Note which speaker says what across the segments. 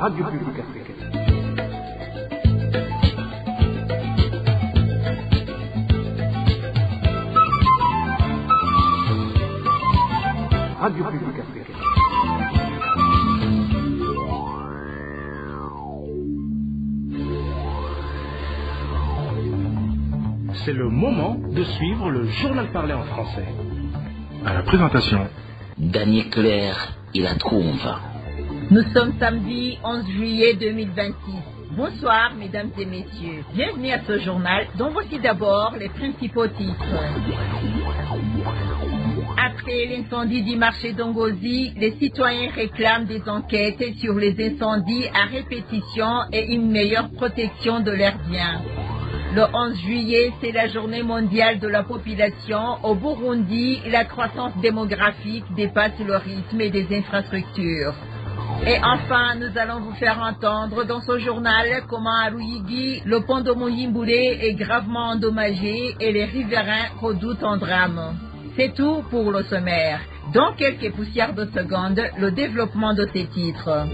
Speaker 1: Radio Publique Africaine. Radio Publique Africaine.
Speaker 2: C'est le moment de suivre le journal parlé en français.
Speaker 3: À la présentation,
Speaker 4: Daniel Claire et la Trouve.
Speaker 5: Nous sommes samedi 11 juillet 2026. Bonsoir mesdames et messieurs. Bienvenue à ce journal dont voici d'abord les principaux titres. Après l'incendie du marché d'Ongozi, les citoyens réclament des enquêtes sur les incendies à répétition et une meilleure protection de leurs biens. Le 11 juillet, c'est la journée mondiale de la population. Au Burundi, la croissance démographique dépasse le rythme des infrastructures. Et enfin, nous allons vous faire entendre dans ce journal comment à Ruyigi, le pont de Muhimbule est gravement endommagé et les riverains redoutent un drame. C'est tout pour le sommaire. Dans quelques poussières de secondes, le développement de ces titres.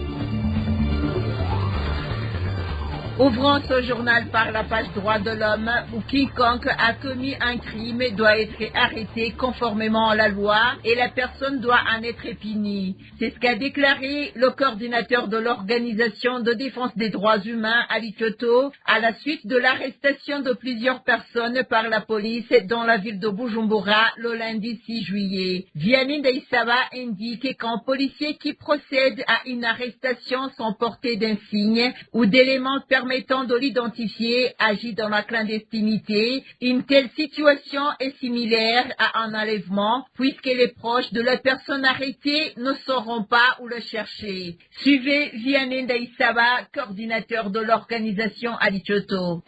Speaker 5: Ouvrons ce journal par la page droit de l'homme où quiconque a commis un crime doit être arrêté conformément à la loi et la personne doit en être punie. C'est ce qu'a déclaré le coordinateur de l'organisation de défense des droits humains à Licyoto à la suite de l'arrestation de plusieurs personnes par la police dans la ville de Bujumbura le lundi 6 juillet. Vianney Ndaïsaba indique qu'un policier qui procède à une arrestation sans porter d'insigne ou d'éléments permettant de l'identifier agit dans la clandestinité. Une telle situation est similaire à un enlèvement puisque les proches de la personne arrêtée ne sauront pas où le chercher. Suivez Vianney Ndaïsaba, coordinateur de l'organisation à Licyoto.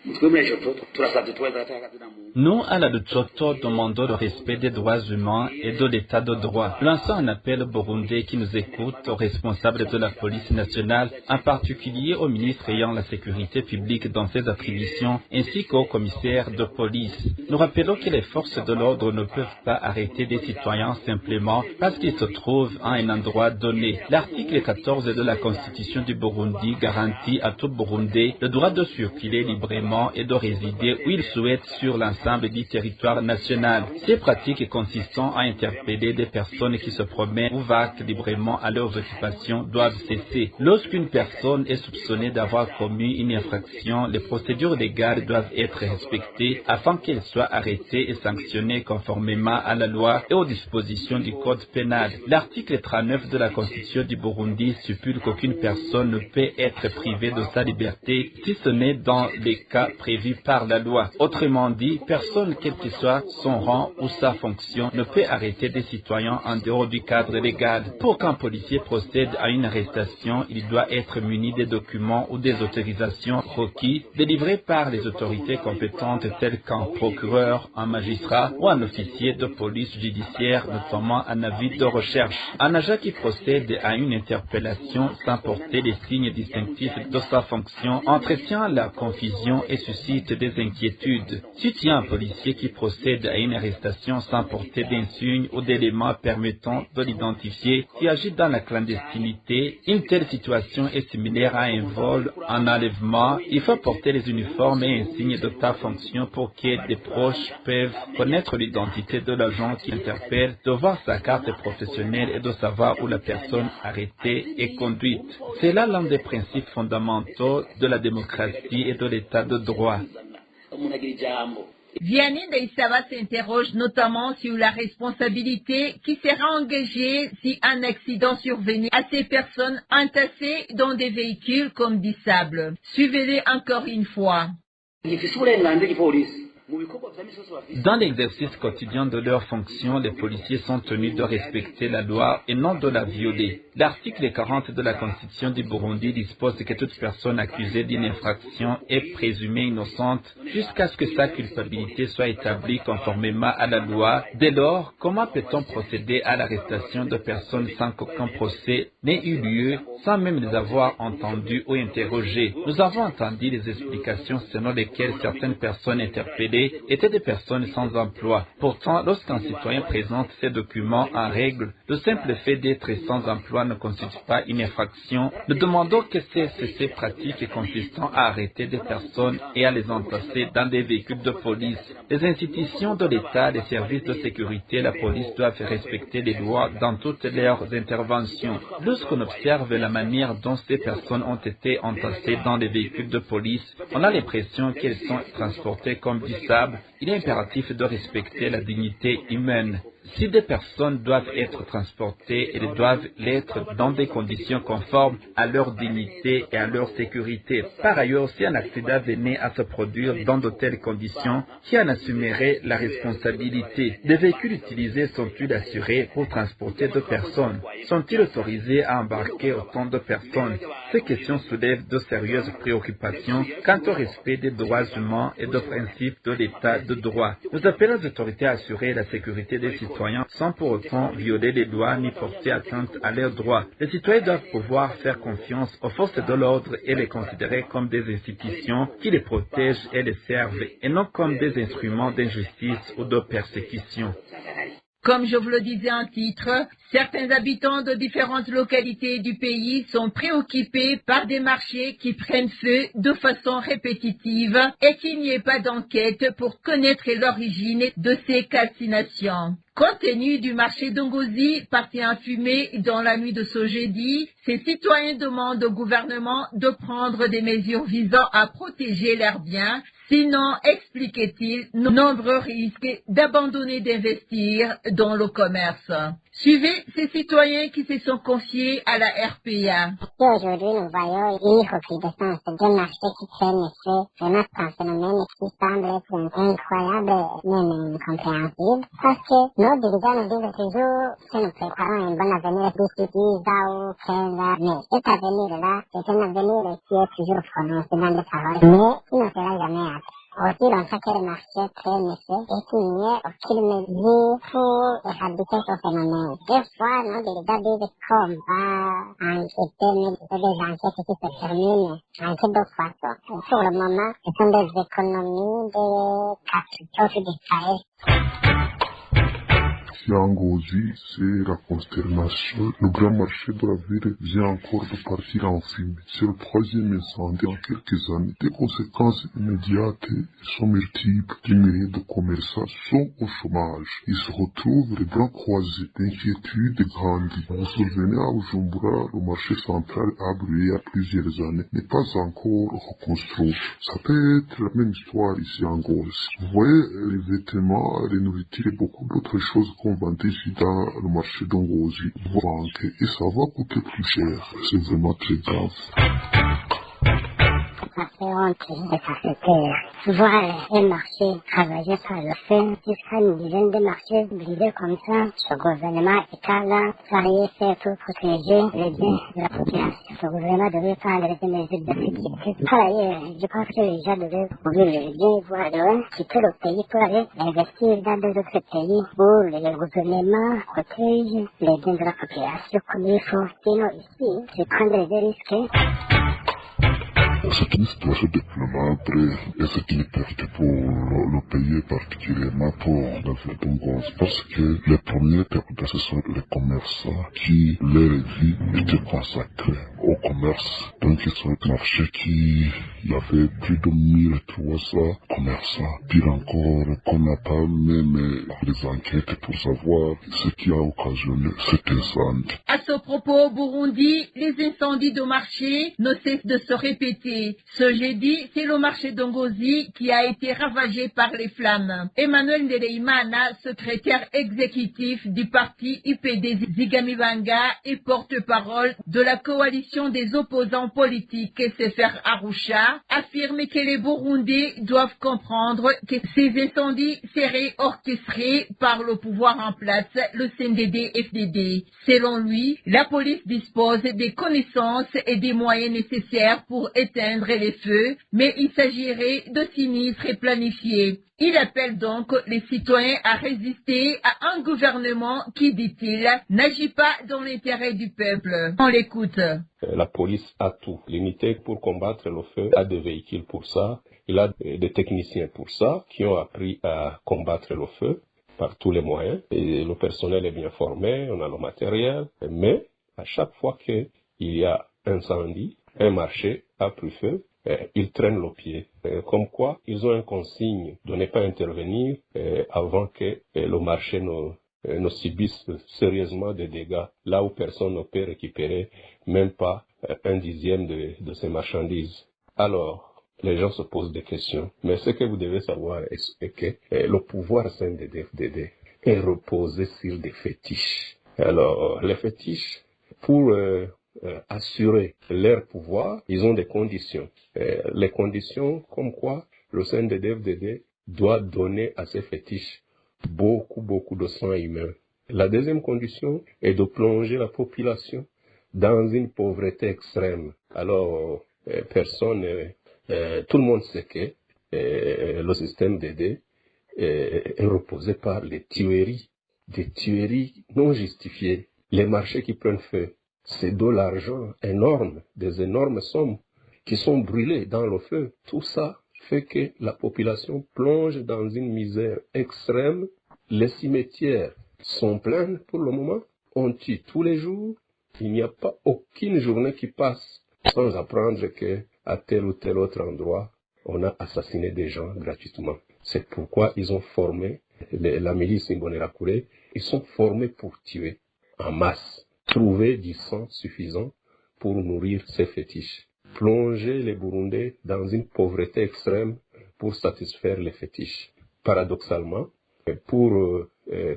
Speaker 6: Nous, à la Licyoto, demandons le respect des droits humains et de l'état de droit. Lançons un appel aux Burundais qui nous écoutent, aux responsables de la police nationale, en particulier au ministre ayant la sécurité publique dans ses attributions, ainsi qu'au commissaire de police. Nous rappelons que les forces de l'ordre ne peuvent pas arrêter des citoyens simplement parce qu'ils se trouvent à un endroit donné. L'article 14 de la Constitution du Burundi garantit à tout Burundais le droit de circuler librement et de résider où il souhaite sur l'ensemble du territoire national. Ces pratiques consistant à interpeller des personnes qui se promènent ou vaquent librement à leurs occupations doivent cesser. Lorsqu'une personne est soupçonnée d'avoir commis une infraction, les procédures légales doivent être respectées afin qu'elle soit arrêtée et sanctionnée conformément à la loi et aux dispositions du code pénal. L'article 39 de la Constitution du Burundi stipule qu'aucune personne ne peut être privée de sa liberté si ce n'est dans les cas prévus par la loi. Autrement dit, personne, quel que soit son rang ou sa fonction, ne peut arrêter des citoyens en dehors du cadre légal. Pour qu'un policier procède à une arrestation, il doit être muni des documents ou des autorisations requis délivrés par les autorités compétentes telles qu'un procureur, un magistrat ou un officier de police judiciaire, notamment un avis de recherche. Un agent qui procède à une interpellation sans porter les signes distinctifs de sa fonction entretient la confusion et suscite des inquiétudes. Si tu as un policier qui procède à une arrestation sans porter d'insigne ou d'éléments permettant de l'identifier, qui agit dans la clandestinité, une telle situation est similaire à un vol, un enlèvement. Il faut porter les uniformes et insignes de ta fonction pour que des proches peuvent connaître l'identité de l'agent qui interpelle, de voir sa carte professionnelle et de savoir où la personne arrêtée est conduite. C'est là l'un des principes fondamentaux de la démocratie et de l'état de droit.
Speaker 5: Vianney Ndaïsaba s'interroge notamment sur la responsabilité qui sera engagée si un accident survenait à ces personnes entassées dans des véhicules comme du sable. Suivez-les encore une fois.
Speaker 6: Dans l'exercice quotidien de leurs fonctions, les policiers sont tenus de respecter la loi et non de la violer. L'article 40 de la Constitution du Burundi dispose que toute personne accusée d'une infraction est présumée innocente jusqu'à ce que sa culpabilité soit établie conformément à la loi. Dès lors, comment peut-on procéder à l'arrestation de personnes sans qu'aucun procès n'ait eu lieu, sans même les avoir entendues ou interrogées? Nous avons entendu les explications selon lesquelles certaines personnes interpellées incarcérés étaient des personnes sans emploi. Pourtant, lorsqu'un citoyen présente ces documents en règle, le simple fait d'être sans emploi ne constitue pas une infraction. Nous demandons que ces pratiques consistant à arrêter des personnes et à les entasser dans des véhicules de police. Les institutions de l'État, les services de sécurité, la police doivent respecter les lois dans toutes leurs interventions. Lorsqu'on observe la manière dont ces personnes ont été entassées dans les véhicules de police, on a l'impression qu'elles sont transportées comme du sable. Il est impératif de respecter la dignité humaine. Si des personnes doivent être transportées, elles doivent l'être dans des conditions conformes à leur dignité et à leur sécurité. Par ailleurs, si un accident venait à se produire dans de telles conditions, qui en assumerait la responsabilité? Les véhicules utilisés sont-ils assurés pour transporter deux personnes? Sont-ils autorisés à embarquer autant de personnes? Ces questions soulèvent de sérieuses préoccupations quant au respect des droits humains et des principes de l'état de droit. Nous appelons les autorités à assurer la sécurité des citoyens sans pour autant violer les lois ni porter atteinte à leurs droits. Les citoyens doivent pouvoir faire confiance aux forces de l'ordre et les considérer comme des institutions qui les protègent et les servent, et non comme des instruments d'injustice ou de persécution.
Speaker 5: Comme je vous le disais en titre, certains habitants de différentes localités du pays sont préoccupés par des marchés qui prennent feu de façon répétitive et qu'il n'y ait pas d'enquête pour connaître l'origine de ces calcinations. Compte tenu du marché d'Ongozi, parti en fumée dans la nuit de ce jeudi, ces citoyens demandent au gouvernement de prendre des mesures visant à protéger leurs biens. Sinon, expliquait-il, nombreux risques d'abandonner d'investir dans le commerce. Suivez ces citoyens qui se sont confiés à la RPA.
Speaker 7: Aujourd'hui, nous voyons une recrudescence de marchés qui prennent effet vraiment un phénomène qui semble être incroyable, même incompréhensible, parce que nos dirigeants nous disent toujours que nous préparons un bon avenir d'ici 10 ans ou 15 ans, mais cet avenir-là, c'est un avenir qui est toujours prononcé dans les paroles, mais qui ne sera jamais atteint. Aussi longtemps que le marché prenne effet et qu'il n'y ait aucune mesure pour éradiquer ce phénomène. Des fois, nos dirigeants disent qu'on va enquêter, mais c'est des enquêtes qui se terminent en deux fois. Pour le moment, ce sont des économies de capitaux qui disparaissent.
Speaker 8: Ngozi, c'est la consternation. Le grand marché de la ville vient encore de partir en fumée. C'est le troisième incendie en quelques années. Des conséquences immédiates sont multiples. Des milliers de commerçants sont au chômage. Ils se retrouvent les bras croisés. L'inquiétude grandit. Vous vous souvenez, à Bujumbura, le marché central a brûlé il y a plusieurs années, n'est pas encore reconstruit. Ça peut être la même histoire ici en Ngozi. Vous voyez, les vêtements, les nourritures et beaucoup d'autres choses qu'on vend ici dans le marché d'Ongozi vont manquer et ça va coûter plus cher. C'est vraiment très grave.
Speaker 7: Ça fait honte et ça fait peur. Voir un marché travailler par le feu, jusqu'à une dizaine de marchés brûlés comme ça, ce gouvernement est là, ça y est fait pour protéger les biens de la population. Ce gouvernement devait prendre des mesures de sécurité. Par ailleurs, je pense que les gens devaient ouvrir les biens, voir loin, quitter le pays pour aller investir dans des autres pays où le gouvernement protège les biens de la population comme il faut. Sinon ici, c'est prendre des risques.
Speaker 8: C'est une situation déplorable et c'est une perte pour le pays, particulièrement pour la ville d'Ongozi, parce que les premiers perdants, ce sont les commerçants qui, leur vie était consacrée au commerce. Donc ils sont un marché qui, il y avait plus de 1300 commerçants. Pire encore, qu'on n'a pas même les enquêtes pour savoir ce qui a occasionné cet incendie.
Speaker 5: À ce propos, au Burundi, les incendies de marché ne cessent de se répéter. Ce jeudi, c'est le marché d'Ongozi qui a été ravagé par les flammes. Emmanuel Ndereimana, secrétaire exécutif du parti UPD Zigamibanga et porte-parole de la coalition des opposants politiques Sefer Arusha, affirme que les Burundais doivent comprendre que ces incendies seraient orchestrés par le pouvoir en place, le CNDD-FDD. Selon lui, la police dispose des connaissances et des moyens nécessaires pour éteindre éteindre les feux, mais il s'agirait de sinistres planifiés. Il appelle donc les citoyens à résister à un gouvernement qui, dit-il, n'agit pas dans l'intérêt du peuple. On l'écoute.
Speaker 9: La police a tout. L'unité pour combattre le feu a des véhicules pour ça. Il a des techniciens pour ça qui ont appris à combattre le feu par tous les moyens. Et le personnel est bien formé, on a le matériel. Mais à chaque fois qu'il y a incendie, un marché a pris feu, ils traînent le pied. Comme quoi, ils ont une consigne de ne pas intervenir avant que le marché ne subisse sérieusement des dégâts, là où personne ne peut récupérer même pas un dixième de ces marchandises. Alors, les gens se posent des questions. Mais ce que vous devez savoir est que le pouvoir CNDD-FDD est reposé sur des fétiches. Alors, les fétiches, pour assurer leur pouvoir, ils ont des conditions. Les conditions comme quoi le CNDD-FDD doit donner à ces fétiches beaucoup de sang humain. La deuxième condition est de plonger la population dans une pauvreté extrême. Alors, tout le monde sait que le système DD est reposé par les tueries, des tueries non justifiées. Les marchés qui prennent feu, c'est de l'argent énorme, des énormes sommes qui sont brûlées dans le feu. Tout ça fait que la population plonge dans une misère extrême. Les cimetières sont pleins pour le moment. On tue tous les jours. Il n'y a pas aucune journée qui passe sans apprendre que à tel ou tel autre endroit, on a assassiné des gens gratuitement. C'est pourquoi ils ont formé la milice Imbonerakure. Ils sont formés pour tuer en masse. Trouver du sang suffisant pour nourrir ces fétiches. Plonger les Burundais dans une pauvreté extrême pour satisfaire les fétiches. Paradoxalement, pour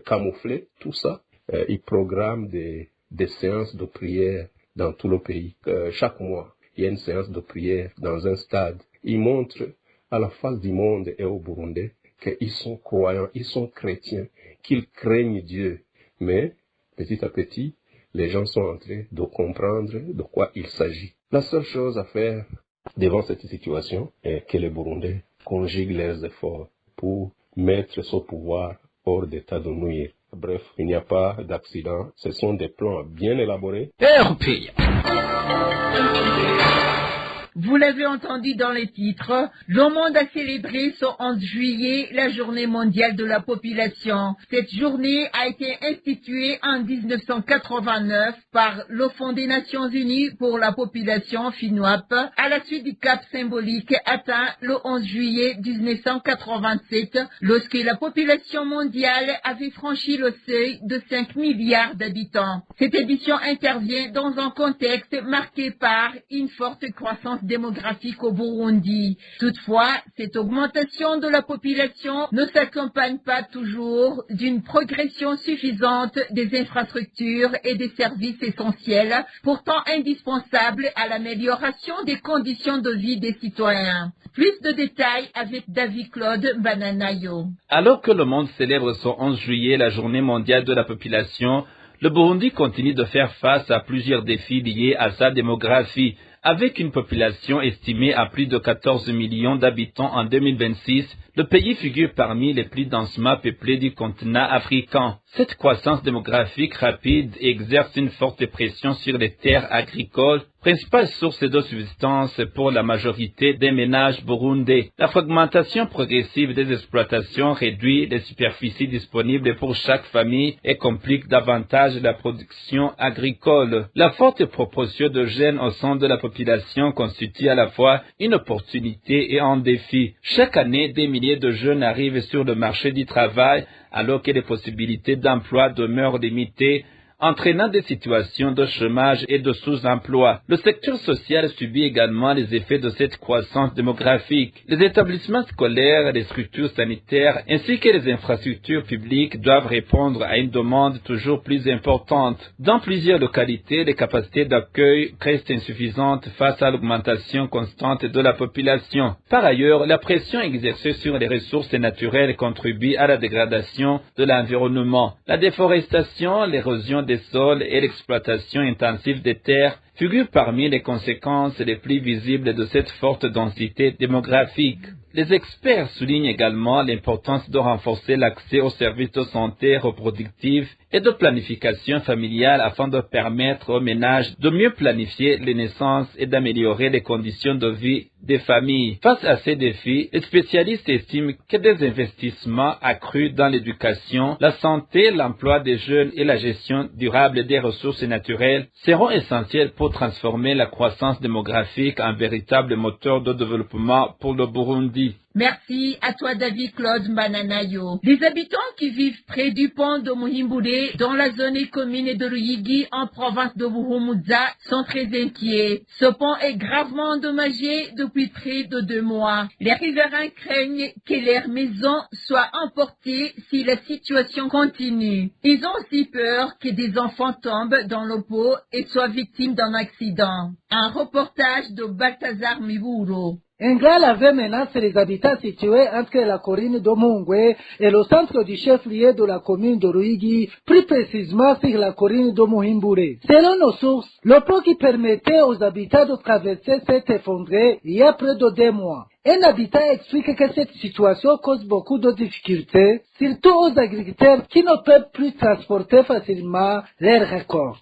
Speaker 9: camoufler tout ça, ils programment des séances de prière dans tout le pays. Chaque mois, il y a une séance de prière dans un stade. Ils montrent à la face du monde et aux Burundais qu'ils sont croyants, ils sont chrétiens, qu'ils craignent Dieu. Mais, petit à petit, les gens sont en train de comprendre de quoi il s'agit. La seule chose à faire devant cette situation est que les Burundais conjuguent leurs efforts pour mettre ce pouvoir hors d'état de nuire. Bref, il n'y a pas d'accident. Ce sont des plans bien élaborés.
Speaker 5: Vous l'avez entendu dans les titres, le monde a célébré ce 11 juillet la journée mondiale de la population. Cette journée a été instituée en 1989 par le Fonds des Nations Unies pour la population FINUAP à la suite du cap symbolique atteint le 11 juillet 1987 lorsque la population mondiale avait franchi le seuil de 5 milliards d'habitants. Cette édition intervient dans un contexte marqué par une forte croissance démographique au Burundi. Toutefois, cette augmentation de la population ne s'accompagne pas toujours d'une progression suffisante des infrastructures et des services essentiels, pourtant indispensables à l'amélioration des conditions de vie des citoyens. Plus de détails avec David Claude Bananayo.
Speaker 6: Alors que le monde célèbre son 11 juillet, la journée mondiale de la population, le Burundi continue de faire face à plusieurs défis liés à sa démographie. Avec une population estimée à plus de 14 millions d'habitants en 2026, le pays figure parmi les plus densément peuplés du continent africain. Cette croissance démographique rapide exerce une forte pression sur les terres agricoles, principale source de subsistance pour la majorité des ménages burundais. La fragmentation progressive des exploitations réduit les superficies disponibles pour chaque famille et complique davantage la production agricole. La forte proportion de jeunes au sein de la population constitue à la fois une opportunité et un défi. Chaque année, des milliers de jeunes arrivent sur le marché du travail alors que les possibilités d'emploi demeurent limitées, entraînant des situations de chômage et de sous-emploi. Le secteur social subit également les effets de cette croissance démographique. Les établissements scolaires, les structures sanitaires ainsi que les infrastructures publiques doivent répondre à une demande toujours plus importante. Dans plusieurs localités, les capacités d'accueil restent insuffisantes face à l'augmentation constante de la population. Par ailleurs, la pression exercée sur les ressources naturelles contribue à la dégradation de l'environnement. La déforestation, l'érosion des des sols et l'exploitation intensive des terres figurent parmi les conséquences les plus visibles de cette forte densité démographique. Les experts soulignent également l'importance de renforcer l'accès aux services de santé reproductive et de planification familiale afin de permettre aux ménages de mieux planifier les naissances et d'améliorer les conditions de vie des familles. Face à ces défis, les spécialistes estiment que des investissements accrus dans l'éducation, la santé, l'emploi des jeunes et la gestion durable des ressources naturelles seront essentiels pour transformer la croissance démographique en véritable moteur de développement pour le Burundi.
Speaker 5: Merci à toi, David Claude Bananayo. Les habitants qui vivent près du pont de Muhimbure, dans la zone commune de Ruyigi, en province de Buhumuza, sont très inquiets. Ce pont est gravement endommagé depuis près de 2 mois. Les riverains craignent que leurs maisons soient emportées si la situation continue. Ils ont aussi peur que des enfants tombent dans le pot et soient victimes d'un accident. Un reportage de Balthazar Miburo.
Speaker 10: Un grave menace les habitants situés entre la colline de Mungwe et le centre du chef-lieu de la commune de Ruyigi, plus précisément sur la colline de Muhimbure. Selon nos sources, le pont qui permettait aux habitants de traverser s'est effondré il y a près de 2 mois. Un habitant explique que cette situation cause beaucoup de difficultés, surtout aux agriculteurs qui ne peuvent plus transporter facilement leurs récoltes.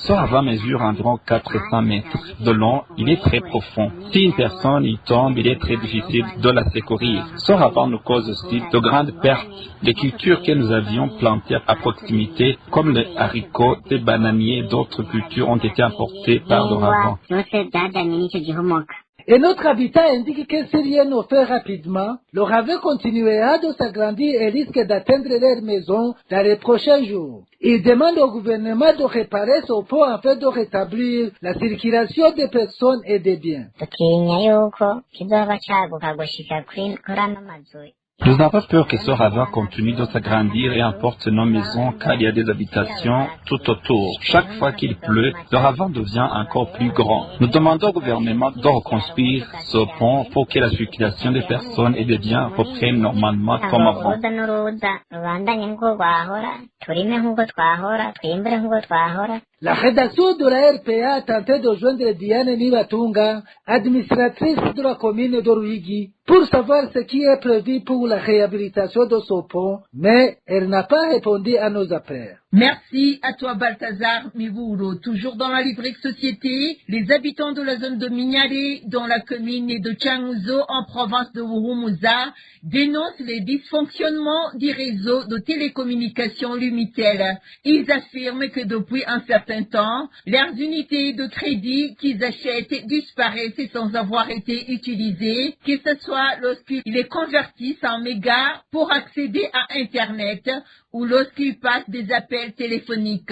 Speaker 6: Son ravin mesure environ 400 mètres de long, il est très profond. Si une personne y tombe, il est très difficile de la secourir. Son ravin nous cause aussi de grandes pertes. Les cultures que nous avions plantées à proximité, comme les haricots, les bananiers et d'autres cultures ont été emportées par le ravin.
Speaker 10: Et notre habitat indique que si rien n'est fait rapidement, le ravin continuera de s'agrandir et risque d'atteindre leur maison dans les prochains jours. Il demande au gouvernement de réparer ce pont afin de rétablir la circulation des personnes et des biens.
Speaker 6: Nous avons peur que ce ravin continue de s'agrandir et emporte nos maisons car il y a des habitations tout autour. Chaque fois qu'il pleut, le ravin devient encore plus grand. Nous demandons au gouvernement de reconstruire ce pont pour que la circulation des personnes et des biens reprenne normalement comme avant.
Speaker 10: La rédaction de la RPA a tenté de joindre Diane Nibatunga, administratrice de la commune de Ruyigi, pour savoir ce qui est prévu pour la réhabilitation de ce pont, mais elle n'a pas répondu à nos appels.
Speaker 5: Merci à toi, Balthazar Miburo. Toujours dans la rubrique société, les habitants de la zone de Mignare, dans la commune de Changuzo, en province de Buhumuza, dénoncent les dysfonctionnements du réseau de télécommunications Lumitel. Ils affirment que depuis un certain temps, leurs unités de crédit qu'ils achètent disparaissent sans avoir été utilisées, que ce soit lorsqu'ils les convertissent en mégas pour accéder à Internet ou lorsqu'ils passent des appels téléphoniques.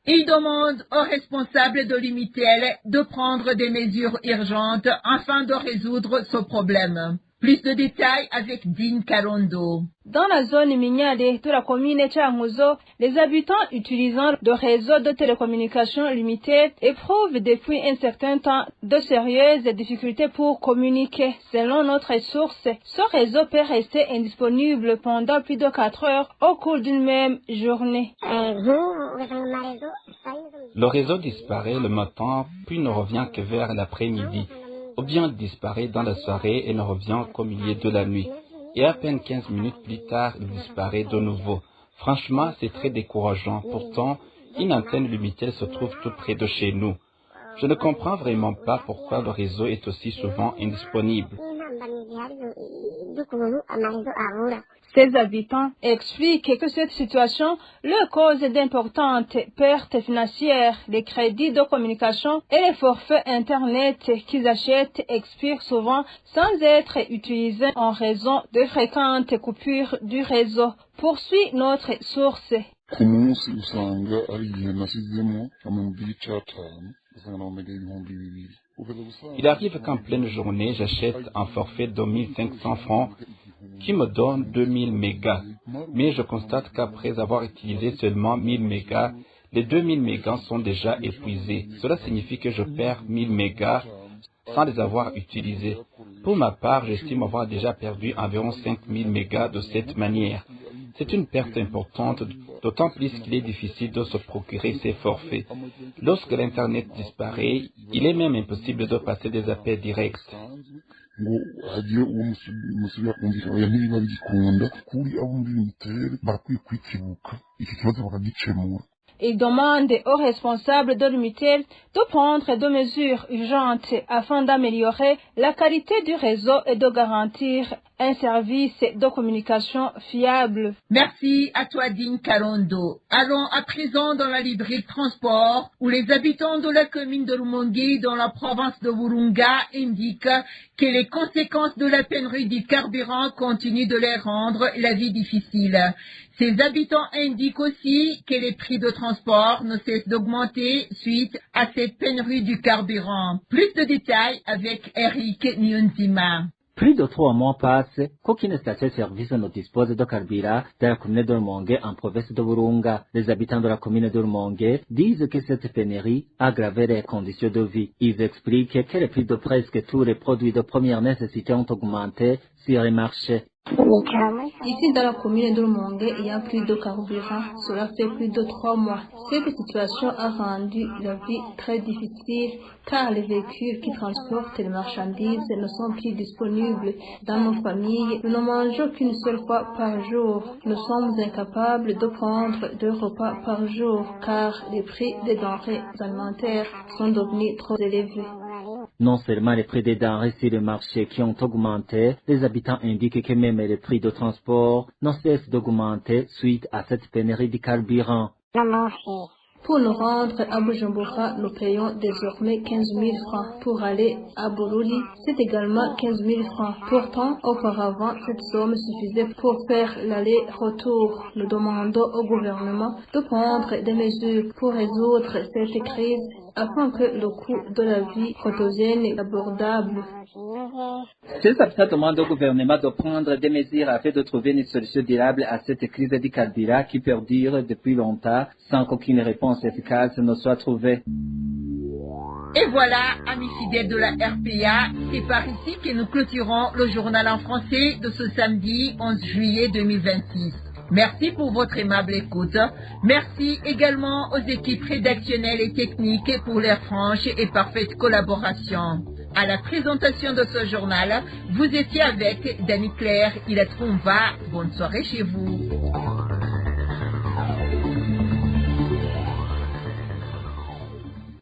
Speaker 5: Ils demandent aux responsables de Lumitel de prendre des mesures urgentes afin de résoudre ce problème. Plus de détails avec Dean Karondo.
Speaker 11: Dans la zone minière de la commune Changuzo, les habitants utilisant le réseau de télécommunications limité éprouvent depuis un certain temps de sérieuses difficultés pour communiquer. Selon notre source, ce réseau peut rester indisponible pendant plus de 4 heures au cours d'une même journée.
Speaker 6: Le réseau disparaît le matin, puis ne revient que vers l'après-midi. Ou bien disparaît dans la soirée et ne revient qu'au milieu de la nuit. Et à peine 15 minutes plus tard, il disparaît de nouveau. Franchement, c'est très décourageant. Pourtant, une antenne Lumitel se trouve tout près de chez nous. Je ne comprends vraiment pas pourquoi le réseau est aussi souvent indisponible.
Speaker 11: Ces habitants expliquent que cette situation leur cause d'importantes pertes financières. Les crédits de communication et les forfaits Internet qu'ils achètent expirent souvent sans être utilisés en raison de fréquentes coupures du réseau. Poursuit notre source.
Speaker 6: Il arrive qu'en pleine journée, j'achète un forfait de 1500 francs qui me donne 2000 mégas. Mais je constate qu'après avoir utilisé seulement 1000 mégas, les 2000 mégas sont déjà épuisés. Cela signifie que je perds 1000 mégas sans les avoir utilisés. Pour ma part, j'estime avoir déjà perdu environ 5000 mégas de cette manière. C'est une perte importante, d'autant plus qu'il est difficile de se procurer ces forfaits. Lorsque l'Internet disparaît, il est même impossible de passer des appels directs.
Speaker 8: ngo hagiye uwo musubira kumvikana oya ntibiba bigikunda kuri abo muri unitere barakwiye kwitibuka iki kibazo bakagicemura.
Speaker 11: Il demande aux responsables de l'unité de prendre des mesures urgentes afin d'améliorer la qualité du réseau et de garantir un service de communication fiable.
Speaker 5: Merci à toi, Dine Kalondo. Allons à présent dans la librairie de transport où les habitants de la commune de Rumonge dans la province de Burunga indiquent que les conséquences de la pénurie du carburant continuent de les rendre la vie difficile. Ces habitants indiquent aussi que les prix de transport ne cessent d'augmenter suite à cette pénurie du carburant. Plus de détails avec Eric Nyonzima.
Speaker 12: Plus de 3 mois passent qu'aucune station-service ne dispose de carburant dans la commune de Rumonge en province de Burunga. Les habitants de la commune de Rumonge disent que cette pénurie a aggravé les conditions de vie. Ils expliquent que les prix de presque tous les produits de première nécessité ont augmenté sur les marchés.
Speaker 11: Ici, dans la commune de Rumonge, il y a plus de carburant. Cela fait plus de 3 mois. Cette situation a rendu la vie très difficile car les véhicules qui transportent les marchandises ne sont plus disponibles. Dans nos familles, nous ne mangeons qu'une seule fois par jour. Nous sommes incapables de prendre 2 repas par jour car les prix des denrées alimentaires sont devenus trop élevés.
Speaker 12: Non seulement les prix des denrées sur le marché qui ont augmenté, les habitants indiquent que même les prix de transport ne cessent d'augmenter suite à cette pénurie de carburant.
Speaker 11: Pour nous rendre à Bujumbura, nous payons désormais 15 000 francs. Pour aller à Bururi, c'est également 15 000 francs. Pourtant, auparavant, cette somme suffisait pour faire l'aller-retour. Nous demandons au gouvernement de prendre des mesures pour résoudre cette crise afin que le coût de la vie redevienne abordable.
Speaker 12: Ces habitants demandent au gouvernement de prendre des mesures afin de trouver une solution durable à cette crise de carburant qui perdure depuis longtemps sans qu'aucune réponse efficace ne soit trouvée.
Speaker 5: Et voilà, amis fidèles de la RPA, c'est par ici que nous clôturons le journal en français de ce samedi 11 juillet 2026. Merci pour votre aimable écoute. Merci également aux équipes rédactionnelles et techniques pour leur franche et parfaite collaboration. À la présentation de ce journal, vous étiez avec Dani Claire Ilatrumva. Bonne soirée chez vous.